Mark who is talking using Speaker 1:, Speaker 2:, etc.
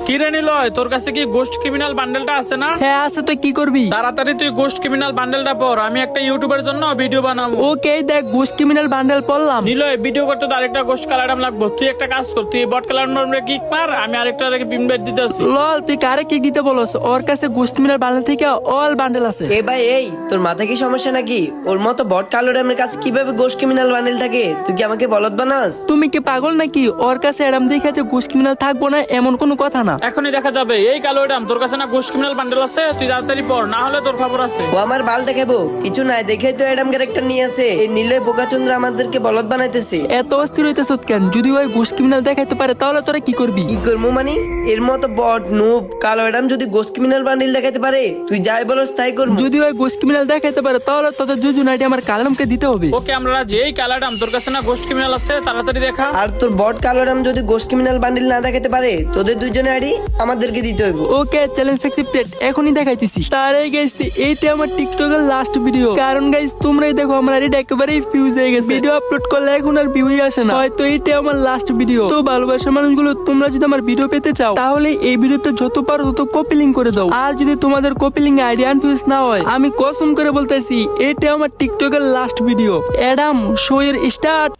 Speaker 1: কি রে নিলয়, তোর কাছে কি গোস্ট ক্রিমিনাল বান্ডেলটা আছে না?
Speaker 2: হ্যাঁ আছে, তুই কি করবি?
Speaker 1: তাড়াতাড়ি তুই গোস্ট ক্রিমিনাল বান্ডেলটা পড়, আমি একটা ইউটিউবের জন্য ভিডিও বানাবো।
Speaker 2: ওকে দেখ, গোস্ট ক্রিমিনাল বান্ডেল পড়লাম।
Speaker 1: নিলয়, ভিডিও করতে তো আরেকটা গোস্ট কালার লাগবে। তুই একটা কাজ কর, তুই বট কালার নম্বরে কিক মার, আমি আরেকটা ইনভাইট দিতেছি।
Speaker 2: লল, তুই কারে কি দিতে বলস? ওর কাছে গোস্ট ক্রিমিনাল বান্ডেল থেকে অল বান্ডেল আছে।
Speaker 3: এ ভাই, এই তোর মাথা কি সমস্যা নাকি? ওর মতো বট কালো ড্যামের কাছে কিভাবে গোস্ট ক্রিমিনাল বান্ডেল থাকে? তুই কি আমাকে বলদ বানাস?
Speaker 2: তুমি কি পাগল নাকি? ওর কাছে এরম দেখে যে গোস্ট ক্রিমিনাল থাকবো না এমন কোনো কথা না।
Speaker 1: এখনই দেখা যাবে। এই কালো এডাম, তোর কাছে না গোস্ট ক্রিমিনাল বান্ডেল আছে? তুই তাড়াতাড়ি পড়, না হলে তোর খবর আছে।
Speaker 3: ও আমার বাল দেখাবো কিছু নাই, দেখেই তো এডাম ক্যারেক্টার নিয়ে আছে। এই নীলে বোকাচন্দ্র আমাদেরকে বলদ বানাইতেছে।
Speaker 2: এত অস্থির হইতেছ কেন? যদি ওই গোস্ট ক্রিমিনাল দেখাইতে পারে তাহলে তোরা কি করবি?
Speaker 3: কি করবো মানে? এর মতো বট নুব কালো এডাম যদি গোস্ট ক্রিমিনাল বান্ডেল দেখাইতে পারে, তুই যাই বলস তাই করবো।
Speaker 2: যদি ওই গোস্ট ক্রিমিনাল দেখাইতে পারে তাহলে তোদের দুজন আইডি আমার কালামকে দিতে হবে।
Speaker 1: ওকে, আমরা রাজি। এই কালো এডাম, তোর কাছে না গোস্ট ক্রিমিনাল আছে? তাড়াতাড়ি দেখা।
Speaker 3: আর তোর বট কালো এডাম যদি গোস্ট ক্রিমিনাল বান্ডেল না দেখাতে পারে, তোদের দুজনে আইডি আমাদেরকে দিতে হইব।
Speaker 2: ওকে, চ্যালেঞ্জ অ্যাকসেপ্টেড। এখনই দেখাইতেছি। তারে গাইস, এইটা আমার টিকটকের লাস্ট ভিডিও। কারণ গাইস, তোমরাই দেখো আমার আইডি একেবারেই ফিউজ হয়ে গেছে। ভিডিও আপলোড করলে এখন আর ভিউই আসে না। হয়তো এইটা আমার লাস্ট ভিডিও। তো ভালোবাসার মানুষগুলো, তোমরা যদি আমার ভিডিও পেতে চাও তাহলে এই ভিডিওতে যত পারো তত কপি লিংক করে দাও। আর যদি তোমাদের কপি লিংক আইডি আনফিউজ না হয়, আমি কসম করে বলতেছি এইটা আমার টিকটকের লাস্ট ভিডিও। অ্যাডাম শো এর স্টার্ট।